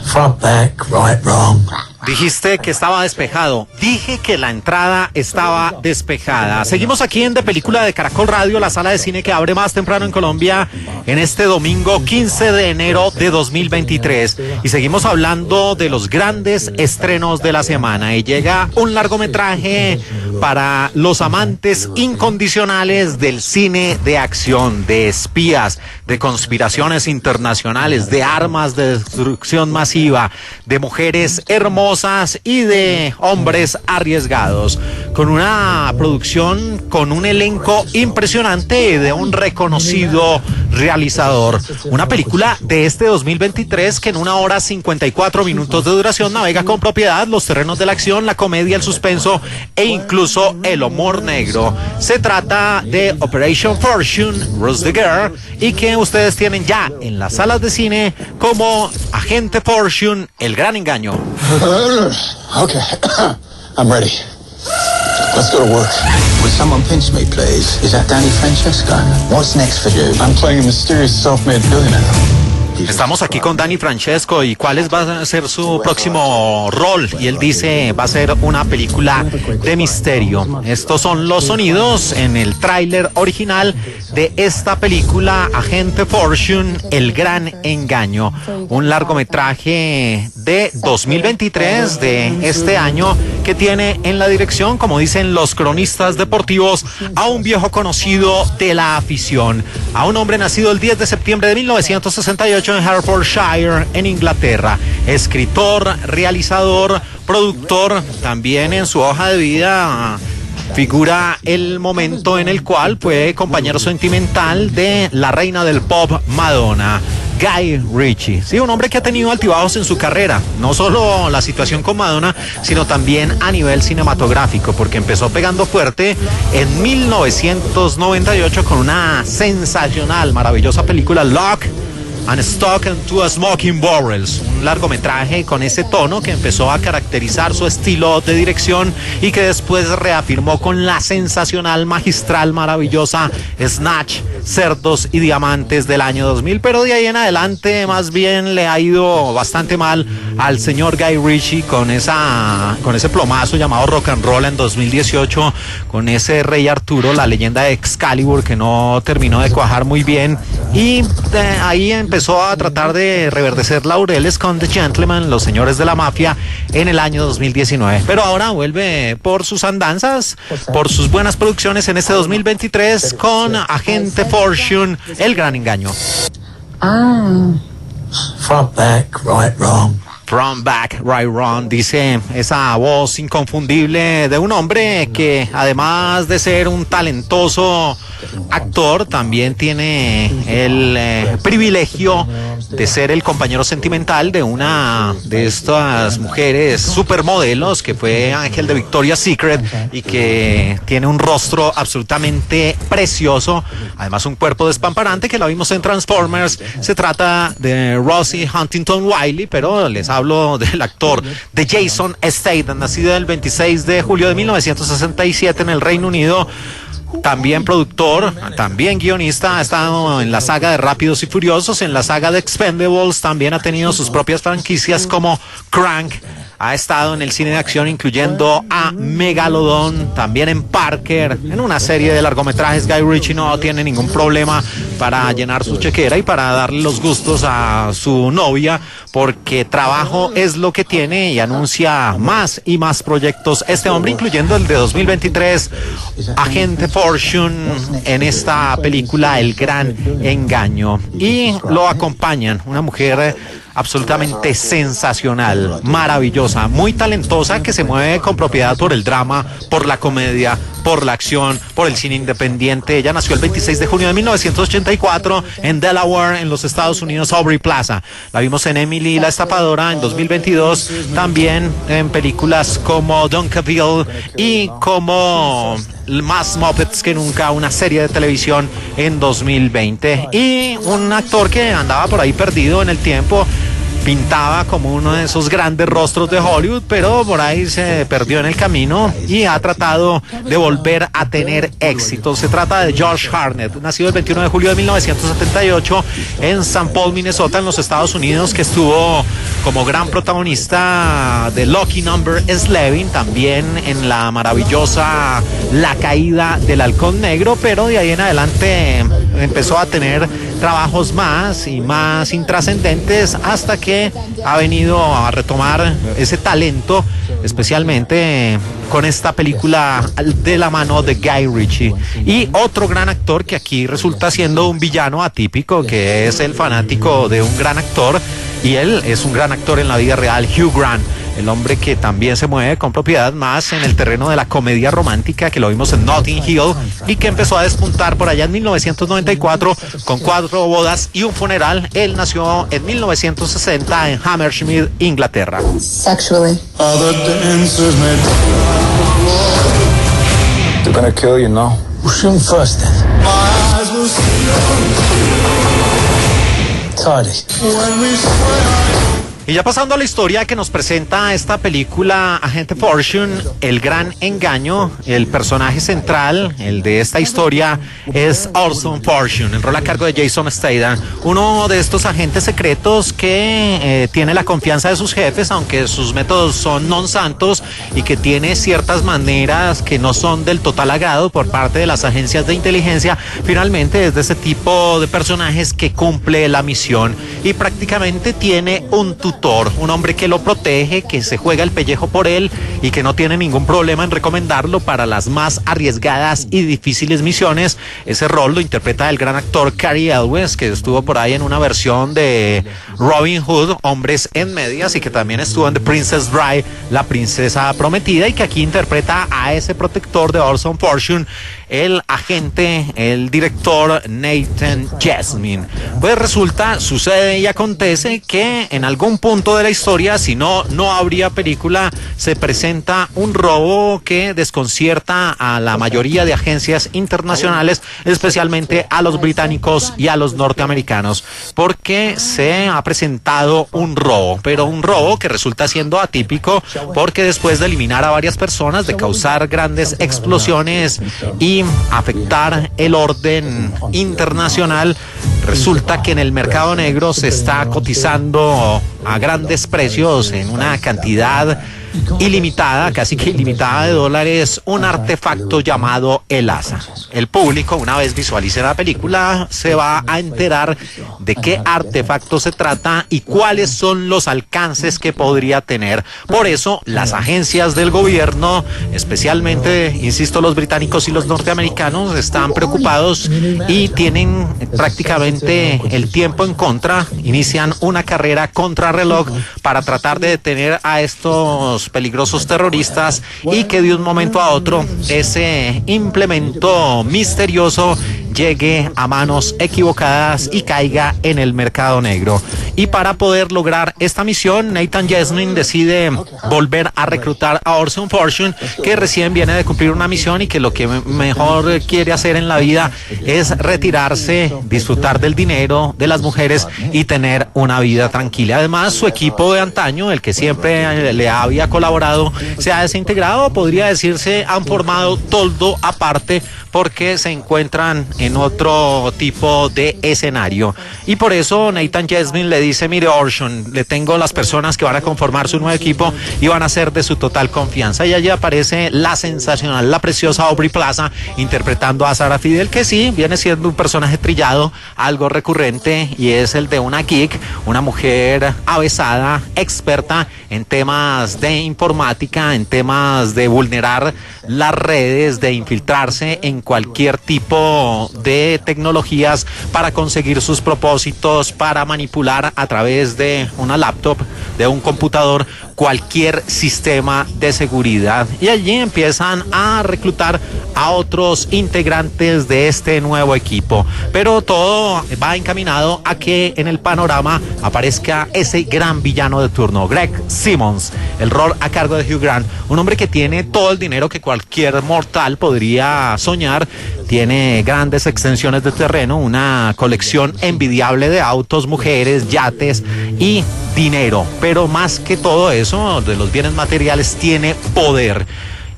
Front, back, right, wrong. Dijiste que estaba despejado. Dije que la entrada estaba despejada. Seguimos aquí en De Película de Caracol Radio, la sala de cine que abre más temprano en Colombia, en este domingo 15 de enero de 2023. Y seguimos hablando de los grandes estrenos de la semana. Y llega un largometraje para los amantes incondicionales del cine de acción, de espías, de conspiraciones internacionales, de armas de destrucción masiva, de mujeres hermosas y de hombres arriesgados, con una producción con un elenco impresionante de un reconocido realizador. Una película de este 2023 que en 1 hora 54 minutos de duración navega con propiedad los terrenos de la acción, la comedia, el suspenso e incluso el humor negro. Se trata de Operation Fortune, Ruse the Girl, y que ustedes tienen ya en las salas de cine como Agente Fortune, el gran engaño. Okay, I'm ready. Let's go to work. Will someone pinch me, please? Is that Danny Francesco? What's next for you? I'm playing a mysterious self-made billionaire. Estamos aquí con Danny Francesco y cuál va a ser su próximo rol, y él dice va a ser una película de misterio. Estos son los sonidos en el tráiler original de esta película Agente Fortune, el gran engaño, un largometraje de 2023 de este año que tiene en la dirección, como dicen los cronistas deportivos, a un viejo conocido de la afición, a un hombre nacido el 10 de septiembre de 1968 en Hertfordshire, en Inglaterra. Escritor, realizador, productor. También en su hoja de vida figura el momento en el cual fue compañero sentimental de la reina del pop, Madonna, Guy Ritchie. Sí, un hombre que ha tenido altibajos en su carrera, no solo la situación con Madonna, sino también a nivel cinematográfico, porque empezó pegando fuerte en 1998 con una sensacional, maravillosa película, Lock and Stock and Two Smoking Barrels, un largometraje con ese tono que empezó a caracterizar su estilo de dirección y que después reafirmó con la sensacional, magistral, maravillosa Snatch, Cerdos y Diamantes del año 2000, pero de ahí en adelante más bien le ha ido bastante mal al señor Guy Ritchie con ese plomazo llamado Rock and Roll en 2018, con ese Rey Arturo, la leyenda de Excalibur, que no terminó de cuajar muy bien, y ahí empezó a tratar de reverdecer laureles con The Gentleman, Los Señores de la Mafia, en el año 2019. Pero ahora vuelve por sus andanzas, por sus buenas producciones en este 2023 con Agente Fortune, el gran engaño. Front, back, right, wrong. From Back, Right Wrong, dice esa voz inconfundible de un hombre que, además de ser un talentoso actor, también tiene el privilegio de ser el compañero sentimental de una de estas mujeres supermodelos que fue Ángel de Victoria's Secret y que tiene un rostro absolutamente precioso, además un cuerpo despamparante, que la vimos en Transformers. Se trata de Rosie Huntington Wiley, pero les hablo del actor de Jason Statham, nacido el 26 de julio de 1967 en el Reino Unido. También productor, también guionista, ha estado en la saga de Rápidos y Furiosos, en la saga de Expendables, también ha tenido sus propias franquicias como Crank, ha estado en el cine de acción incluyendo a Megalodon, también en Parker, en una serie de largometrajes. Guy Ritchie no tiene ningún problema para llenar su chequera y para darle los gustos a su novia, porque trabajo es lo que tiene y anuncia más y más proyectos este hombre, incluyendo el de 2023, Agente Fortune, en esta película El Gran Engaño. Y lo acompañan una mujer absolutamente sensacional, maravillosa, muy talentosa, que se mueve con propiedad por el drama, por la comedia, por la acción, por el cine independiente. Ella nació el 26 de junio de 1984 en Delaware, en los Estados Unidos, Aubrey Plaza. La vimos en Emily la Estapadora en 2022, también en películas como Dunkerville y como Más Muppets que Nunca, una serie de televisión en 2020. Y un actor que andaba por ahí perdido en el tiempo, pintaba como uno de esos grandes rostros de Hollywood, pero por ahí se perdió en el camino y ha tratado de volver a tener éxito. Se trata de Josh Hartnett, nacido el 21 de julio de 1978 en St. Paul, Minnesota, en los Estados Unidos, que estuvo como gran protagonista de Lucky Number Slevin, también en la maravillosa La Caída del Halcón Negro, pero de ahí en adelante empezó a tener trabajos más y más intrascendentes, hasta que ha venido a retomar ese talento, especialmente con esta película de la mano de Guy Ritchie. Y otro gran actor que aquí resulta siendo un villano atípico, que es el fanático de un gran actor, y él es un gran actor en la vida real, Hugh Grant, el hombre que también se mueve con propiedad más en el terreno de la comedia romántica, que lo vimos en Notting Hill y que empezó a despuntar por allá en 1994 con 4 bodas y un funeral. Él nació en 1960 en Hammersmith, Inglaterra. Sexually. They're gonna kill you, no? We'll shoot him first, then. Tardy. Y ya pasando a la historia que nos presenta esta película Agente Fortune, el gran engaño, el personaje central, el de esta historia, es Orson Fortune, el rol a cargo de Jason Statham, uno de estos agentes secretos que tiene la confianza de sus jefes, aunque sus métodos son non santos, y que tiene ciertas maneras que no son del total agrado por parte de las agencias de inteligencia. Finalmente es de ese tipo de personajes que cumple la misión y prácticamente tiene un tutor, un hombre que lo protege, que se juega el pellejo por él y que no tiene ningún problema en recomendarlo para las más arriesgadas y difíciles misiones. Ese rol lo interpreta el gran actor Cary Elwes, que estuvo por ahí en una versión de Robin Hood, Hombres en Medias, y que también estuvo en The Princess Bride, La Princesa Prometida, y que aquí interpreta a ese protector de Orson Fortune, el agente, el director Nathan Jesmin. Pues resulta, sucede y acontece que en algún punto de la historia, si no, no habría película, se presenta un robo que desconcierta a la mayoría de agencias internacionales, especialmente a los británicos y a los norteamericanos, porque se ha presentado un robo, pero un robo que resulta siendo atípico, porque después de eliminar a varias personas, de causar grandes explosiones y afectar el orden internacional, resulta que en el mercado negro se está cotizando a grandes precios, en una cantidad ilimitada, casi que ilimitada de dólares, un artefacto llamado el asa. El público, una vez visualice la película, se va a enterar de qué artefacto se trata y cuáles son los alcances que podría tener. Por eso, las agencias del gobierno, especialmente, insisto, los británicos y los norteamericanos, están preocupados y tienen prácticamente el tiempo en contra. Inician una carrera contrarreloj para tratar de detener a estos peligrosos terroristas y que de un momento a otro ese implemento misterioso llegue a manos equivocadas y caiga en el mercado negro. Y para poder lograr esta misión, Nathan Jesmin decide volver a reclutar a Orson Fortune, que recién viene de cumplir una misión y que lo que mejor quiere hacer en la vida es retirarse, disfrutar del dinero, de las mujeres y tener una vida tranquila. Además, su equipo de antaño, el que siempre le había colaborado, se ha desintegrado, podría decirse, han formado toldo aparte, porque se encuentran en otro tipo de escenario. Y por eso Nathan Jesmin le dice: mire, Orson, le tengo las personas que van a conformar su nuevo equipo y van a ser de su total confianza. Y allí aparece la sensacional, la preciosa Aubrey Plaza, interpretando a Sarah Fidel, que sí, viene siendo un personaje trillado, algo recurrente, y es el de una geek, una mujer avesada, experta en temas de informática, en temas de vulnerar las redes, de infiltrarse en cualquier tipo de tecnologías para conseguir sus propósitos, para manipular a través de una laptop, de un computador, cualquier sistema de seguridad. Y allí empiezan a reclutar a otros integrantes de este nuevo equipo. Pero todo va encaminado a que en el panorama aparezca ese gran villano de turno, Greg Simmons, el rol a cargo de Hugh Grant, un hombre que tiene todo el dinero que cualquier mortal podría soñar. Tiene grandes extensiones de terreno, una colección envidiable de autos, mujeres, yates y dinero. Pero más que todo eso, de los bienes materiales, tiene poder.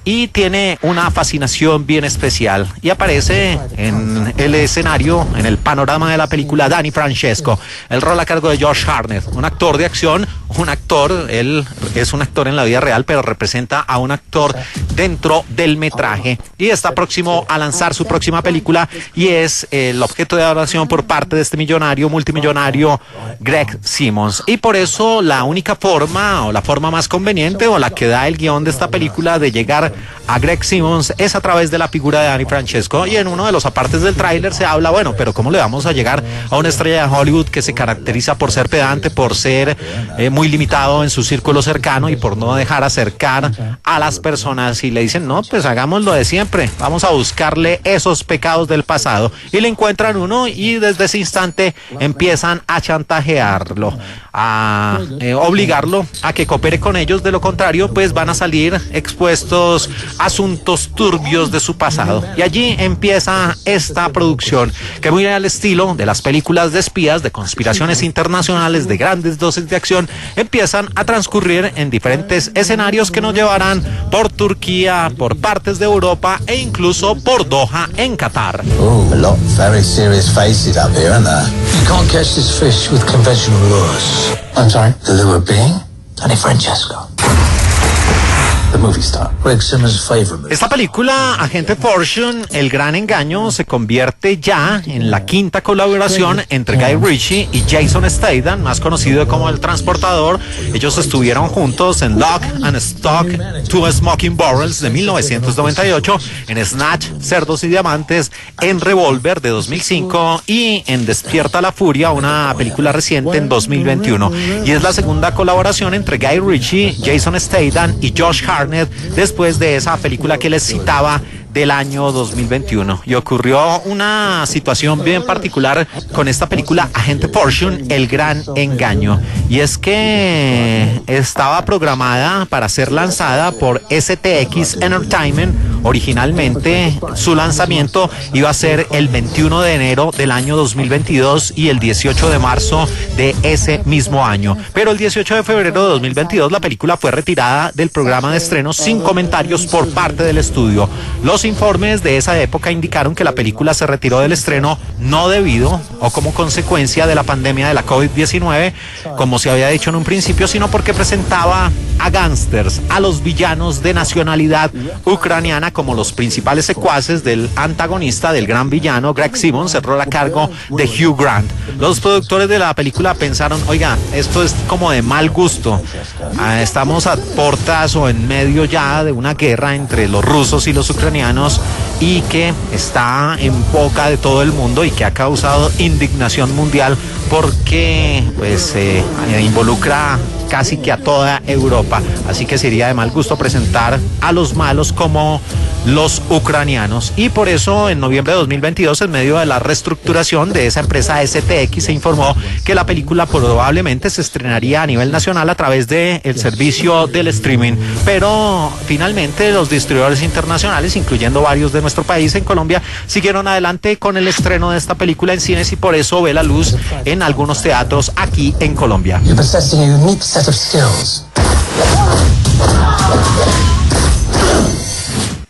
Y tiene una fascinación bien especial. Y aparece en el escenario, en el panorama de la película, Danny Francesco, el rol a cargo de Josh Hartnett, un actor de acción, un actor, él es un actor en la vida real, pero representa a un actor dentro del metraje. Y está próximo a lanzar su próxima película y es el objeto de adoración por parte de este millonario, multimillonario, Greg Simmons. Y por eso la única forma, o la forma más conveniente, o la que da el guión de esta película de llegar a Greg Simmons es a través de la figura de Danny Francesco, y en uno de los apartes del tráiler se habla, bueno, pero ¿cómo le vamos a llegar a una estrella de Hollywood que se caracteriza por ser pedante, por ser muy limitado en su círculo cercano y por no dejar acercar a las personas? Y le dicen, no, pues hagamos lo de siempre, vamos a buscarle esos pecados del pasado, y le encuentran uno, y desde ese instante empiezan a chantajearlo, a obligarlo a que coopere con ellos, de lo contrario pues van a salir expuestos asuntos turbios de su pasado. Y allí empieza esta producción que, muy al estilo de las películas de espías, de conspiraciones internacionales, de grandes dosis de acción, empiezan a transcurrir en diferentes escenarios que nos llevarán por Turquía, por partes de Europa e incluso por Doha, en Qatar. Oh, a lot of very serious faces up here, aren't there? You can't catch this fish with conventional lures. I'm sorry? The lure being Danny Francesco. The movie star. Greg Simmons' favorite movie. Esta película, Agente Fortune, El Gran Engaño, se convierte ya en la quinta colaboración entre Guy Ritchie y Jason Statham, más conocido como El Transportador. Ellos estuvieron juntos en Lock and Stock, Two Smoking Barrels de 1998, en Snatch, Cerdos y Diamantes, en Revolver de 2005 y en Despierta la Furia, una película reciente en 2021. Y es la segunda colaboración entre Guy Ritchie, Jason Statham y Josh Hartnett después de esa película que les citaba del año 2021. Y ocurrió una situación bien particular con esta película Agente Fortune, El Gran Engaño, y es que estaba programada para ser lanzada por STX Entertainment. Originalmente su lanzamiento iba a ser el 21 de enero del año 2022 y el 18 de marzo de ese mismo año, pero el 18 de febrero de 2022 la película fue retirada del programa de estreno sin comentarios por parte del estudio. Los informes de esa época indicaron que la película se retiró del estreno no debido o como consecuencia de la pandemia de la COVID-19, como se había dicho en un principio, sino porque presentaba a gángsters, a los villanos de nacionalidad ucraniana como los principales secuaces del antagonista, del gran villano Greg Simmons, el rol a cargo de Hugh Grant. Los productores de la película pensaron, oiga, esto es como de mal gusto, estamos a portas o en medio ya de una guerra entre los rusos y los ucranianos, y que está en boca de todo el mundo y que ha causado indignación mundial porque pues involucra casi que a toda Europa, así que sería de mal gusto presentar a los malos como los ucranianos. Y por eso en noviembre de 2022, en medio de la reestructuración de esa empresa STX, se informó que la película probablemente se estrenaría a nivel nacional a través del servicio del streaming, pero finalmente los distribuidores internacionales, incluyendo varios de nuestro país, en Colombia, siguieron adelante con el estreno de esta película en cines, y por eso ve la luz en algunos teatros aquí en Colombia. You're possessing a unique set of skills.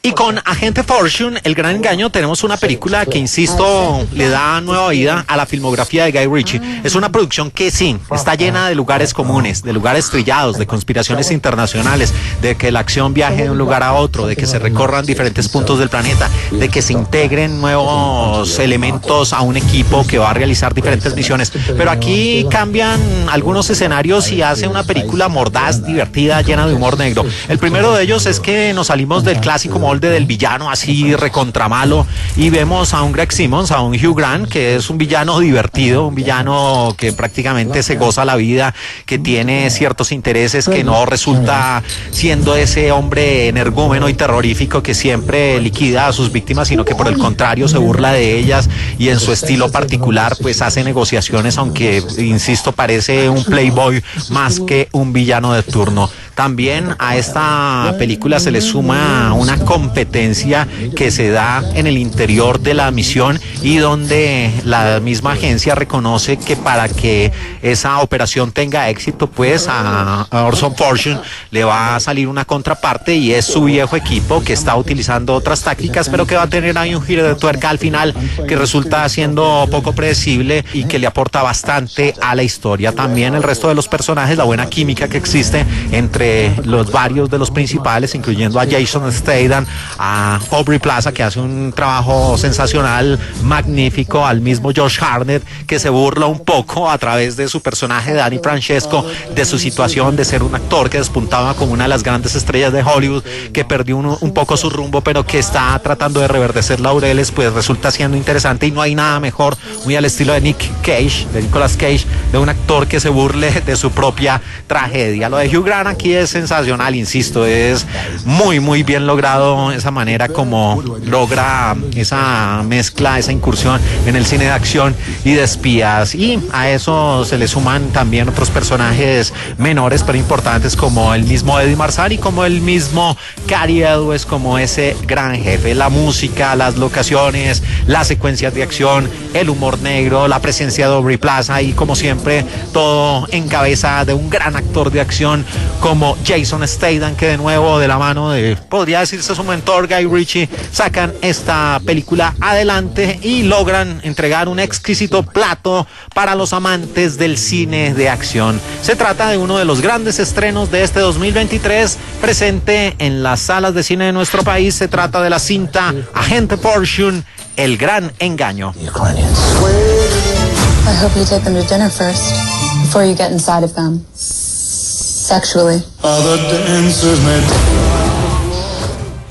Y con Agente Fortune, El Gran Engaño, tenemos una película que, insisto, le da nueva vida a la filmografía de Guy Ritchie. Es una producción que sí, está llena de lugares comunes, de lugares trillados, de conspiraciones internacionales, de que la acción viaje de un lugar a otro, de que se recorran diferentes puntos del planeta, de que se integren nuevos elementos a un equipo que va a realizar diferentes misiones. Pero aquí cambian algunos escenarios y hace una película mordaz, divertida, llena de humor negro. El primero de ellos es que nos salimos del clásico molde del villano así recontramalo y vemos a un Greg Simmons, a un Hugh Grant, que es un villano divertido, un villano que prácticamente se goza la vida, que tiene ciertos intereses, que no resulta siendo ese hombre energúmeno y terrorífico que siempre liquida a sus víctimas, sino que por el contrario se burla de ellas y en su estilo particular pues hace negociaciones, aunque insisto parece un playboy más que un villano de turno. También a esta película se le suma una competencia que se da en el interior de la misión y donde la misma agencia reconoce que para que esa operación tenga éxito, pues a Orson Fortune le va a salir una contraparte, y es su viejo equipo que está utilizando otras tácticas, pero que va a tener ahí un giro de tuerca al final que resulta siendo poco predecible y que le aporta bastante a la historia. También el resto de los personajes, la buena química que existe entre entre los varios de los principales, incluyendo a Jason Statham, a Aubrey Plaza, que hace un trabajo sensacional, magnífico, al mismo Josh Hartnett, que se burla un poco a través de su personaje Danny Francesco de su situación de ser un actor que despuntaba como una de las grandes estrellas de Hollywood, que perdió un poco su rumbo, pero que está tratando de reverdecer laureles. Pues resulta siendo interesante, y no hay nada mejor, muy al estilo de Nicolas Cage, de un actor que se burle de su propia tragedia. Lo de Hugh Grant aquí es sensacional, insisto, es muy muy bien logrado esa manera como logra esa mezcla, esa incursión en el cine de acción y de espías, y a eso se le suman también otros personajes menores pero importantes, como el mismo Eddie Marsan y como el mismo Cary Elwes como ese gran jefe. La música, las locaciones, las secuencias de acción, el humor negro, la presencia de Aubrey Plaza, y como siempre todo en cabeza de un gran actor de acción como Jason Statham, que de nuevo de la mano de, podría decirse, su mentor Guy Ritchie, sacan esta película adelante y logran entregar un exquisito plato para los amantes del cine de acción. Se trata de uno de los grandes estrenos de este 2023 presente en las salas de cine de nuestro país. Se trata de la cinta Agente Fortune, El Gran Engaño. I hope you take them to dinner first, before you get inside of them. Sexually. Other dancers may